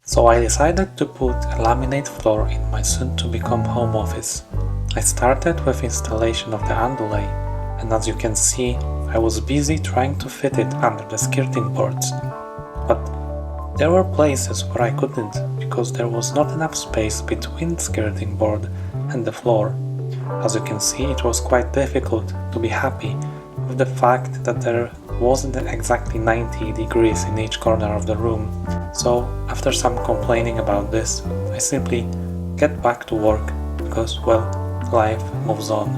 So I decided to put a laminate floor in my soon-to-become home office. I started with installation of the underlay, and as you can see, I was busy trying to fit it under the skirting boards. But there were places where I couldn't, because there was not enough space between the skirting board and the floor. As you can see, it was quite difficult to be happy with the fact that there wasn't exactly 90 degrees in each corner of the room. So after some complaining about this, I simply get back to work because, well, life moves on.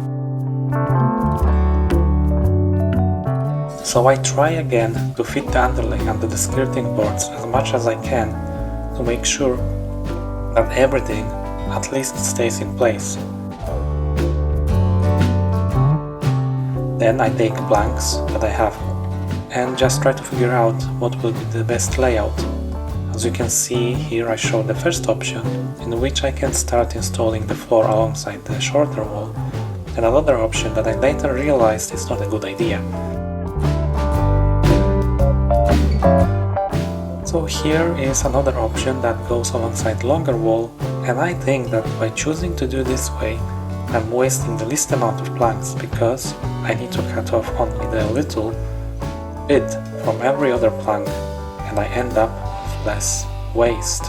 So I try again to fit the underlay under the skirting boards as much as I can to make sure that everything at least stays in place. Then I take blanks that I have and just try to figure out what will be the best layout. As you can see here, I show the first option, in which I can start installing the floor alongside the shorter wall, and another option that I later realized is not a good idea. So here is another option that goes alongside longer wall, and I think that by choosing to do this way, I'm wasting the least amount of planks because I need to cut off only the little bit from every other plank, and I end up with less waste.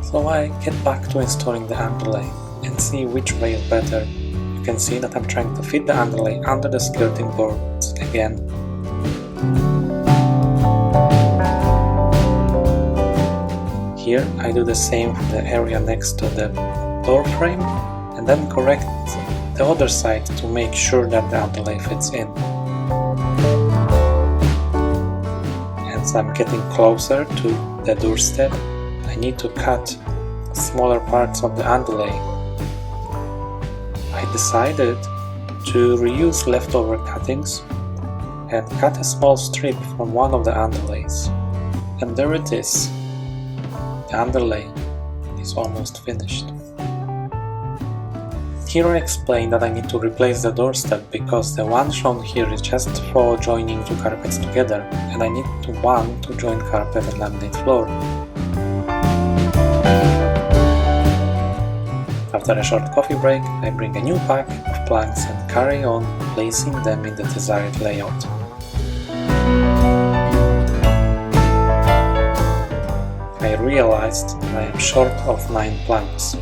So I get back to installing the underlay and see which way is better. You can see that I'm trying to fit the underlay under the skirting boards again. Here I do the same for the area next to the door frame, and then correct the other side to make sure that the underlay fits in. As I'm getting closer to the doorstep, I need to cut smaller parts of the underlay. I decided to reuse leftover cuttings and cut a small strip from one of the underlays. And there it is. The underlay is almost finished. Here I explain that I need to replace the doorstep because the one shown here is just for joining two carpets together, and I need one to join carpet and laminate floor. After a short coffee break, I bring a new pack of planks and carry on placing them in the desired layout. I realized that I am short of 9 planks,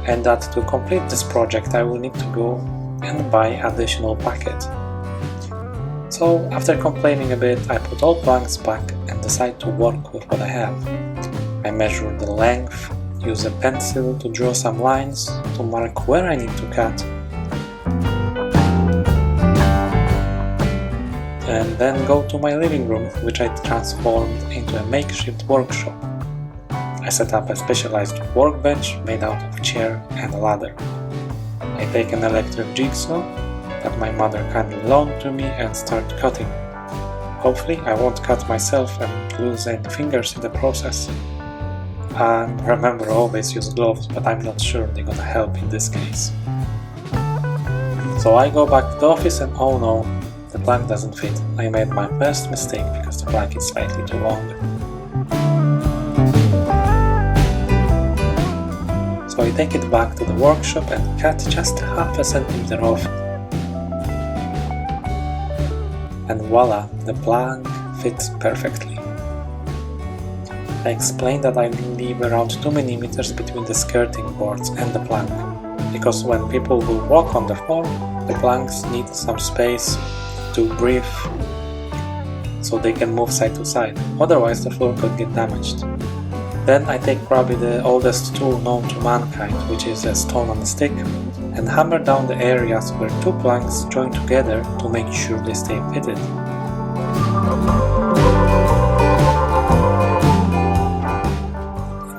and that to complete this project I will need to go and buy additional packet. So after complaining a bit, I put all planks back and decide to work with what I have. I measure the length, use a pencil to draw some lines to mark where I need to cut, and then go to my living room, which I transformed into a makeshift workshop. I set up a specialized workbench made out of chair and a ladder. I take an electric jigsaw that my mother kindly loaned to me and start cutting. Hopefully I won't cut myself and lose any fingers in the process. And remember, always use gloves, but I'm not sure they're gonna help in this case. So I go back to the office and oh no, the plank doesn't fit. I made my first mistake because the plank is slightly too long. So I take it back to the workshop and cut just half a centimeter off. And voila, the plank fits perfectly. I explained that I leave around 2 mm between the skirting boards and the plank, because when people will walk on the floor, the planks need some space to breathe so they can move side to side, otherwise the floor could get damaged. Then I take probably the oldest tool known to mankind, which is a stone on a stick, and hammer down the areas where 2 planks join together to make sure they stay fitted.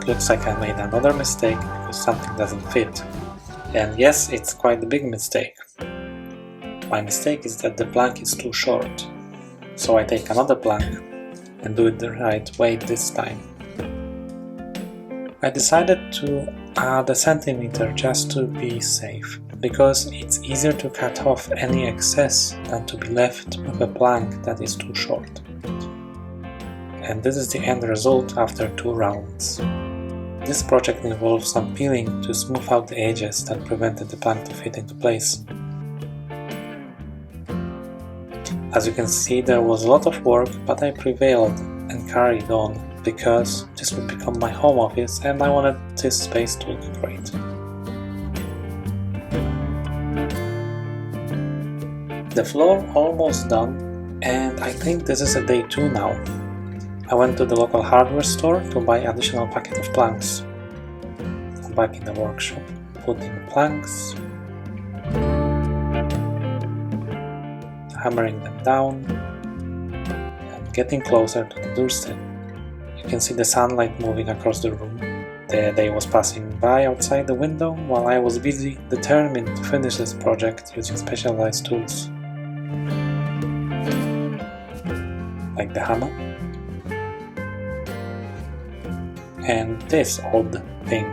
It looks like I made another mistake because something doesn't fit. And yes, it's quite a big mistake. My mistake is that the plank is too short. So I take another plank and do it the right way this time. I decided to add a centimeter just to be safe. because it's easier to cut off any excess than to be left with a plank that is too short. And this is the end result after 2 rounds. This project involves some peeling to smooth out the edges that prevented the plank to fit into place. As you can see, there was a lot of work, but I prevailed and carried on because this would become my home office and I wanted this space to look great. The floor almost done, and I think this is a day 2 now. I went to the local hardware store to buy additional packet of planks. I'm back in the workshop, putting planks, hammering them down, and getting closer to the doorstep. You can see the sunlight moving across the room. The day was passing by outside the window while I was busy, determined to finish this project using specialized tools. Like the hammer. And this odd thing,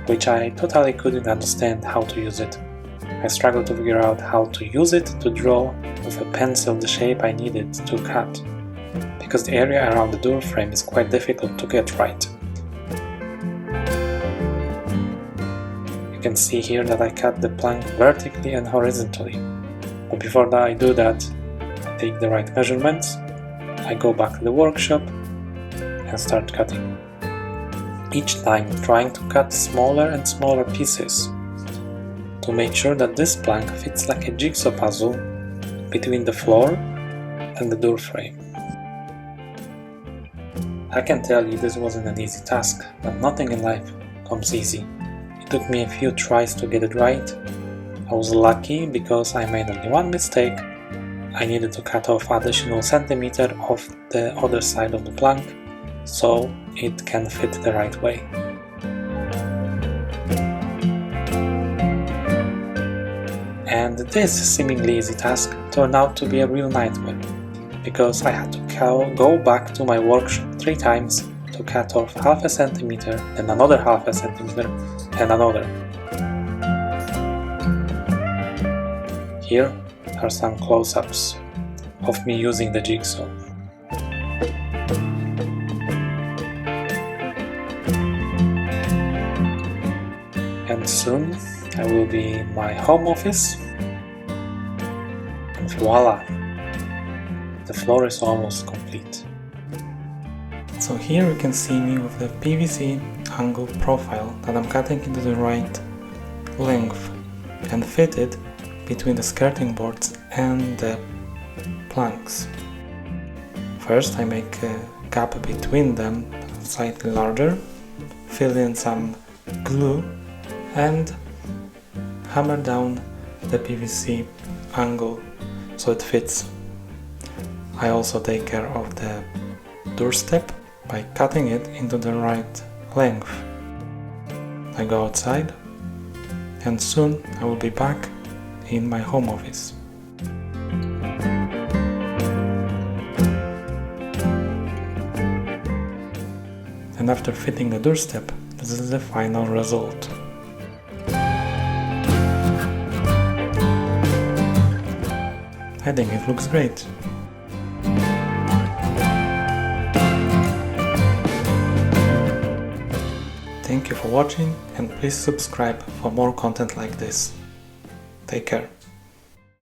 which I totally couldn't understand how to use it. I struggled to figure out how to use it to draw with a pencil the shape I needed to cut, because the area around the door frame is quite difficult to get right. You can see here that I cut the plank vertically and horizontally, but before I do that, I take the right measurements, I go back to the workshop and start cutting. Each time trying to cut smaller and smaller pieces to make sure that this plank fits like a jigsaw puzzle between the floor and the door frame. I can tell you this wasn't an easy task, but nothing in life comes easy. It took me a few tries to get it right. I was lucky because I made only one mistake. I needed to cut off additional centimeter of the other side of the plank so it can fit the right way. And this seemingly easy task turned out to be a real nightmare, because I had to go back to my workshop 3 times to cut off half a centimeter, then another half a centimeter, and another. Here are some close-ups of me using the jigsaw. And soon I will be in my home office, and voila! The floor is almost complete. So here you can see me with the PVC angle profile that I'm cutting into the right length and fitted between the skirting boards and the planks. First I make a gap between them slightly larger, fill in some glue and hammer down the PVC angle so it fits. I also take care of the doorstep by cutting it into the right length. I go outside and soon I will be back in my home office. And after fitting the doorstep, this is the final result. I think it looks great. Thank you for watching and please subscribe for more content like this. Take care.